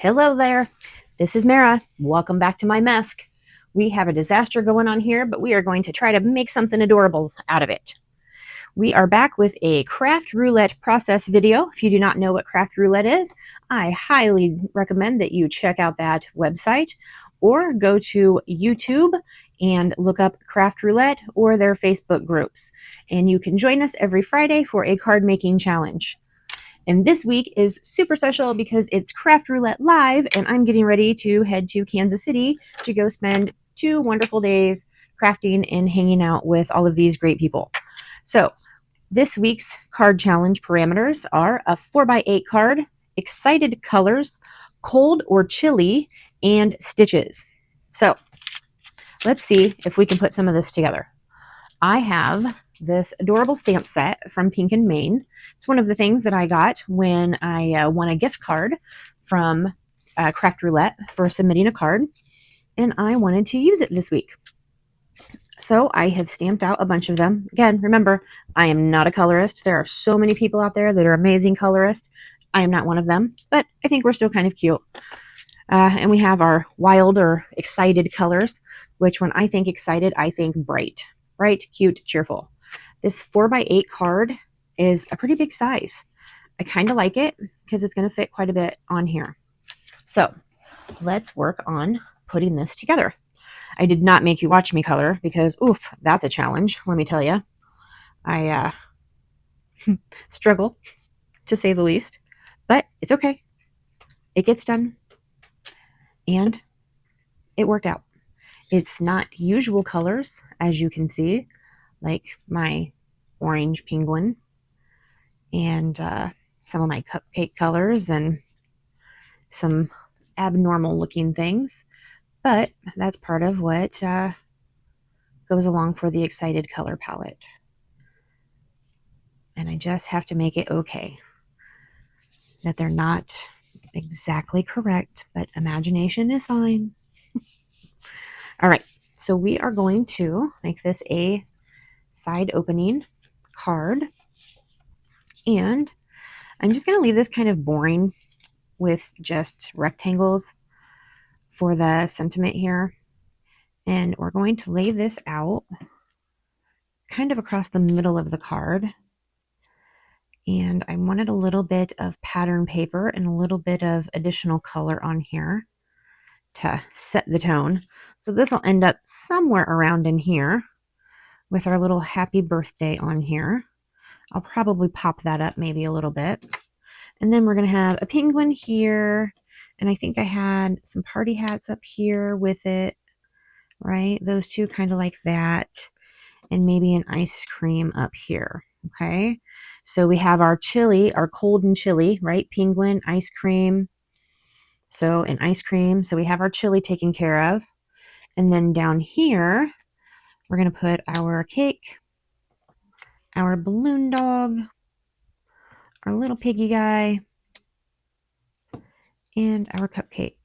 Hello there. This is Mara. Welcome back to my mess. We have a disaster going on here, but we are going to try to make something adorable out of it. We are back with a Craft Roulette process video. If you do not know what Craft Roulette is, I highly recommend that you check out that website or go to YouTube and look up Craft Roulette or their Facebook groups. And you can join us every Friday for a card making challenge. And this week is super special because it's Craft Roulette Live, and I'm getting ready to head to Kansas City to go spend 2 wonderful days crafting and hanging out with all of these great people. So this week's card challenge parameters are a 4x8 card, ExCiTeD colors, cold or chilly, and stitches. So let's see if we can put some of this together. I have this adorable stamp set from Pink and Maine. It's one of the things that I got when I won a gift card from Craft Roulette for submitting a card, and I wanted to use it this week. So I have stamped out a bunch of them. Again, remember, I am not a colorist. There are so many people out there that are amazing colorists. I am not one of them, but I think we're still kind of cute. And we have our wild or excited colors, which when I think excited, I think bright. Bright, cute, cheerful. This 4x8 card is a pretty big size. I kind of like it because it's going to fit quite a bit on here. So let's work on putting this together. I did not make you watch me color because, oof, that's a challenge, let me tell you. I struggle, to say the least, but it's okay. It gets done, and it worked out. It's not usual colors, as you can see, like my orange penguin and some of my cupcake colors and some abnormal looking things. But that's part of what goes along for the ExCiTeD color palette. And I just have to make it okay. That they're not exactly correct, but imagination is fine. All right, so we are going to make this a side opening card. And I'm just going to leave this kind of boring with just rectangles for the sentiment here. And we're going to lay this out kind of across the middle of the card. And I wanted a little bit of pattern paper and a little bit of additional color on here to set the tone. So this will end up somewhere around in here with our little happy birthday on here. I'll probably pop that up maybe a little bit. And then we're going to have a penguin here. And I think I had some party hats up here with it, right? Those two kind of like that. And maybe an ice cream up here. Okay. So we have our chili, our cold and chilly, right? Penguin, ice cream. So an ice cream. So we have our chili taken care of. And then down here, we're going to put our cake, our balloon dog, our little piggy guy, and our cupcake.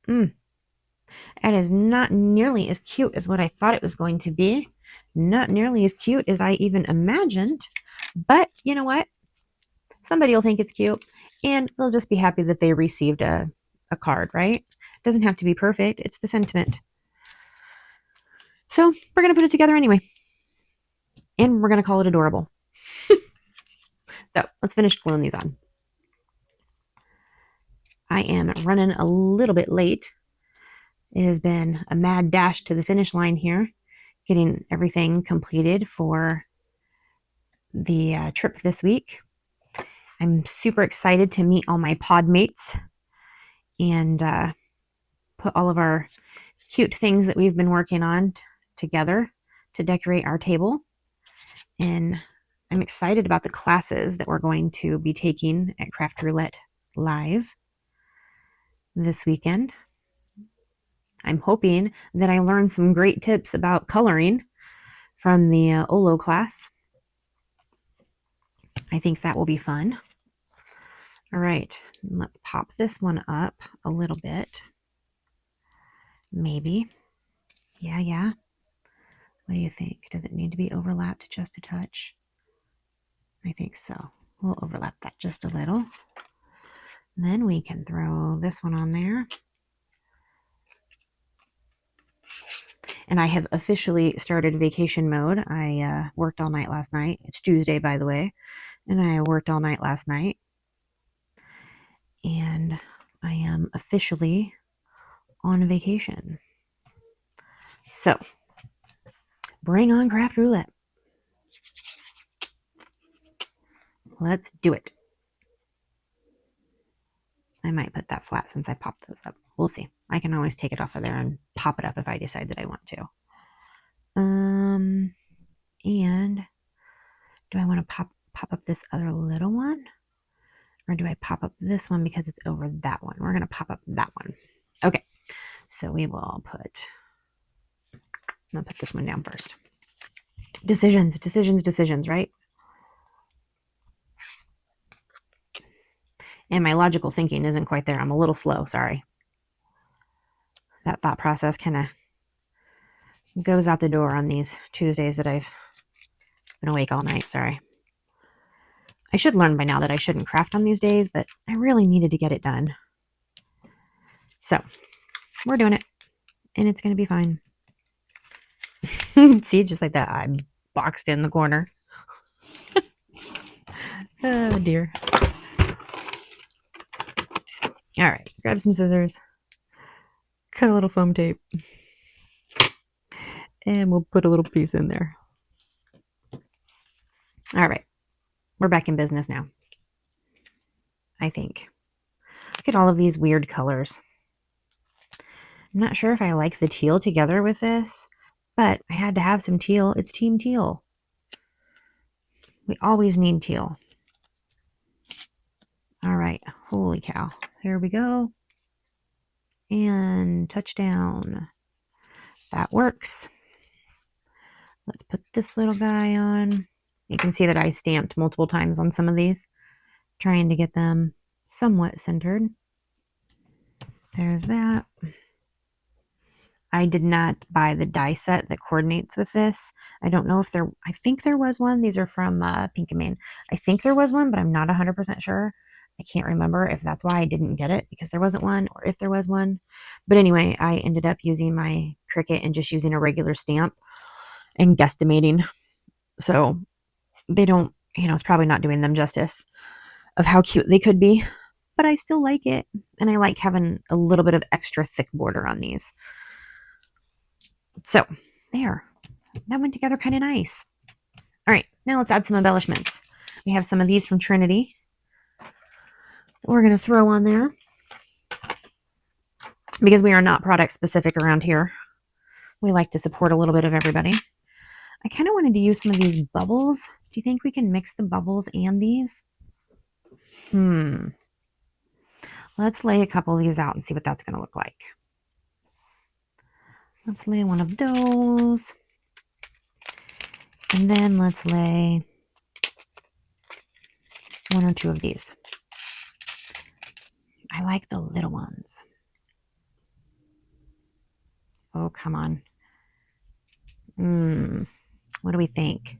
That is not nearly as cute as what I thought it was going to be. Not nearly as cute as I even imagined. But you know what? Somebody will think it's cute, and they'll just be happy that they received a card, right? It doesn't have to be perfect. It's the sentiment. So we're going to put it together anyway. And we're going to call it adorable. So let's finish gluing these on. I am running a little bit late. It has been a mad dash to the finish line here, getting everything completed for the trip this week. I'm super excited to meet all my pod mates and put all of our cute things that we've been working on together to decorate our table. And I'm excited about the classes that we're going to be taking at Craft Roulette Live this weekend. I'm hoping that I learn some great tips about coloring from the OLO class. I think that will be fun. All right, let's pop this one up a little bit. Maybe. Yeah. What do you think? Does it need to be overlapped just a touch? I think so. We'll overlap that just a little. Then we can throw this one on there. And I have officially started vacation mode. I worked all night last night. It's Tuesday, by the way. And I worked all night last night. And I am officially on vacation. So, bring on Craft Roulette. Let's do it. I might put that flat since I popped those up. We'll see. I can always take it off of there and pop it up if I decide that I want to. And do I want to pop up this other little one? Or do I pop up this one because it's over that one? We're going to pop up that one. Okay. So we will put, I'm going to put this one down first. Decisions, decisions, decisions, right? And my logical thinking isn't quite there. I'm a little slow, sorry. That thought process kind of goes out the door on these Tuesdays that I've been awake all night, sorry. I should learn by now that I shouldn't craft on these days, but I really needed to get it done. So, we're doing it, and it's going to be fine. See, just like that, I'm boxed in the corner. Oh, dear. All right, grab some scissors, cut a little foam tape, and we'll put a little piece in there. All right, we're back in business now, I think. Look at all of these weird colors. I'm not sure if I like the teal together with this, but I had to have some teal. It's Team Teal. We always need teal. All right, holy cow. Here we go. And touchdown. That works. Let's put this little guy on. You can see that I stamped multiple times on some of these, trying to get them somewhat centered. There's that. I did not buy the die set that coordinates with this. I don't know if I think there was one. These are from Pink and Main. I think there was one, but I'm not 100% sure. I can't remember if that's why I didn't get it, because there wasn't one, or if there was one. But anyway, I ended up using my Cricut and just using a regular stamp and guesstimating. So they don't, it's probably not doing them justice of how cute they could be, but I still like it. And I like having a little bit of extra thick border on these. So there, that went together kind of nice. All right, now let's add some embellishments. We have some of these from Trinity we're going to throw on there, because we are not product specific around here. We like to support a little bit of everybody. I kind of wanted to use some of these bubbles. Do you think we can mix the bubbles and these? Let's lay a couple of these out and see what that's going to look like. Let's lay one of those. And then let's lay one or two of these. I like the little ones. Oh, come on. What do we think?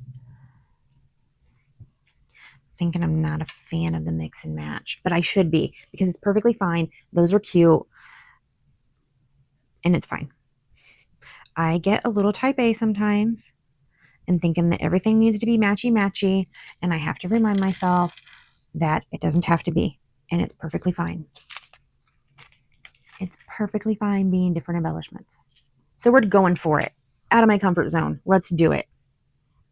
Thinking I'm not a fan of the mix and match, but I should be, because it's perfectly fine. Those are cute, and it's fine. I get a little type A sometimes and thinking that everything needs to be matchy-matchy, and I have to remind myself that it doesn't have to be, and it's perfectly fine. It's perfectly fine being different embellishments. So we're going for it. Out of my comfort zone. Let's do it.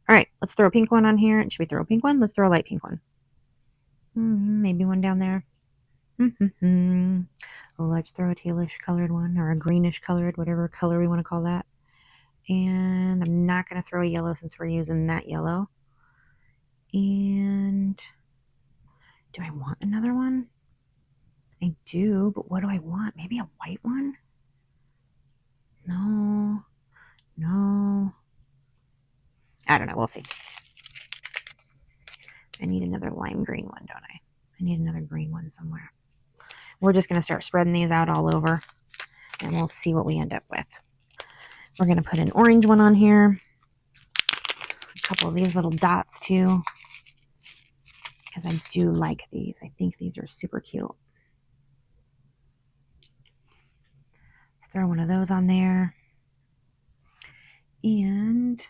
All right, let's throw a pink one on here. Should we throw a pink one? Let's throw a light pink one. Maybe one down there. Let's throw a tealish colored one, or a greenish colored, whatever color we want to call that. And I'm not going to throw a yellow since we're using that yellow. And do I want another one? I do, but what do I want? Maybe a white one? No. I don't know. We'll see. I need another lime green one, don't I? I need another green one somewhere. We're just going to start spreading these out all over, and we'll see what we end up with. We're going to put an orange one on here. A couple of these little dots too, because I do like these. I think these are super cute. throw one of those on there. And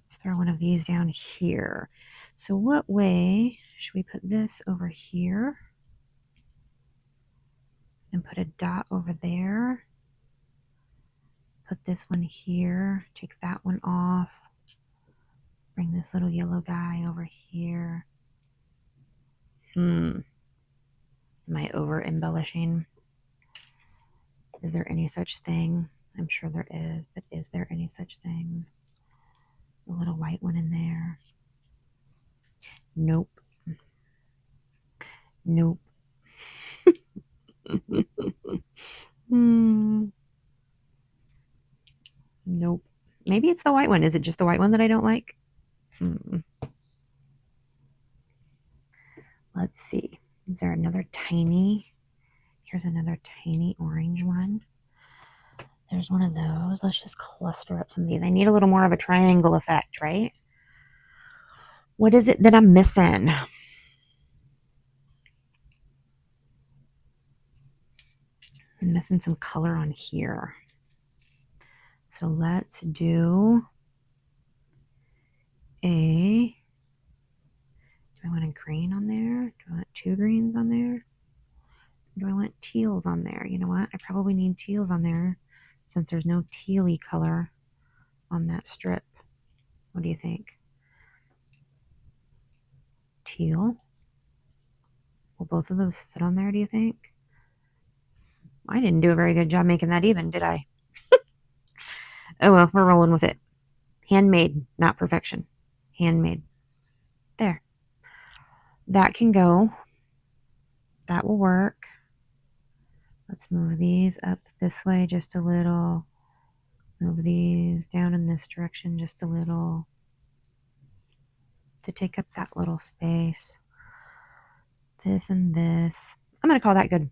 let's throw one of these down here. So what way should we put this over here? And put a dot over there. Put this one here. Take that one off. Bring this little yellow guy over here. Am I over embellishing? Is there any such thing? I'm sure there is, but is there any such thing? A little white one in there. Nope. Nope. Nope. Maybe it's the white one. Is it just the white one that I don't like? Let's see. Is there another tiny? Here's another tiny orange one. There's one of those. Let's just cluster up some of these. I need a little more of a triangle effect, right? What is it that I'm missing? I'm missing some color on here. So let's do do I want a green on there? Do I want 2 greens on there? Do I want teals on there? You know what? I probably need teals on there since there's no tealy color on that strip. What do you think? Teal? Will both of those fit on there, do you think? I didn't do a very good job making that even, did I? Oh well, we're rolling with it. Handmade, not perfection. Handmade. There. That can go. That will work. Let's move these up this way just a little. Move these down in this direction just a little to take up that little space. This and this. I'm going to call that good.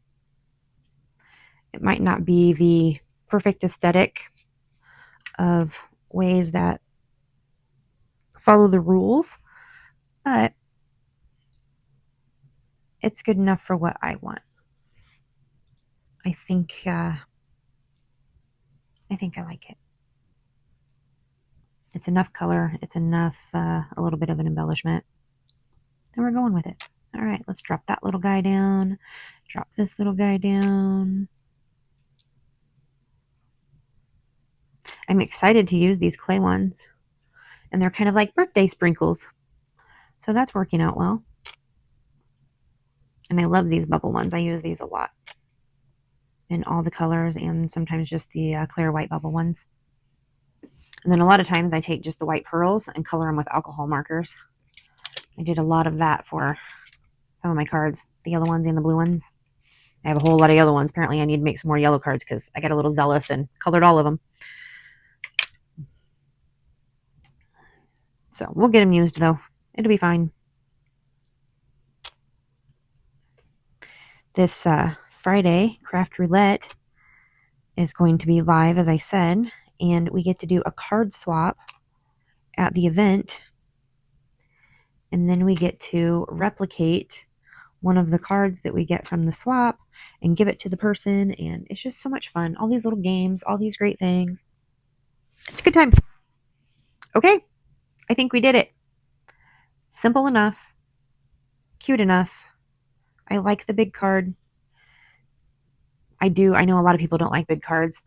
It might not be the perfect aesthetic of ways that follow the rules, but it's good enough for what I want. I think I like it. It's enough color. It's enough, a little bit of an embellishment. And we're going with it. All right, let's drop that little guy down. Drop this little guy down. I'm excited to use these clay ones. And they're kind of like birthday sprinkles. So that's working out well. And I love these bubble ones. I use these a lot. In all the colors and sometimes just the clear white bubble ones. And then a lot of times I take just the white pearls and color them with alcohol markers. I did a lot of that for some of my cards, the yellow ones and the blue ones. I have a whole lot of yellow ones. Apparently I need to make some more yellow cards because I got a little zealous and colored all of them. So we'll get them used though. It'll be fine. This Friday, Craft Roulette is going to be live, as I said, and we get to do a card swap at the event. And then we get to replicate one of the cards that we get from the swap and give it to the person. And it's just so much fun. All these little games, all these great things. It's a good time. Okay, I think we did it. Simple enough. Cute enough. I like the big card. I do. I know a lot of people don't like big cards.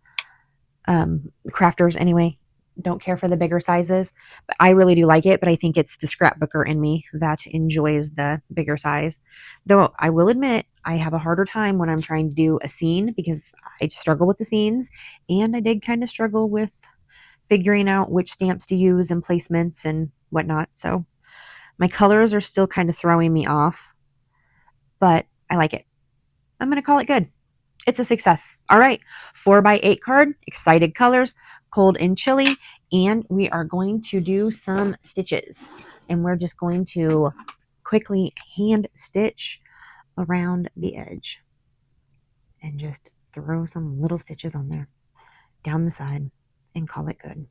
Crafters, anyway, don't care for the bigger sizes. But I really do like it, but I think it's the scrapbooker in me that enjoys the bigger size. Though I will admit, I have a harder time when I'm trying to do a scene because I struggle with the scenes. And I did kind of struggle with figuring out which stamps to use and placements and whatnot. So my colors are still kind of throwing me off, but I like it. I'm going to call it good. It's a success. All right, 4x8 card, ExCiTeD colors, cold and chilly, and we are going to do some stitches. And we're just going to quickly hand stitch around the edge and just throw some little stitches on there, down the side, and call it good.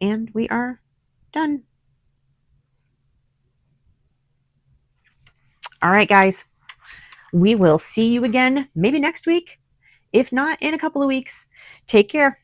And we are done. All right, guys, we will see you again maybe next week. If not, in a couple of weeks. Take care.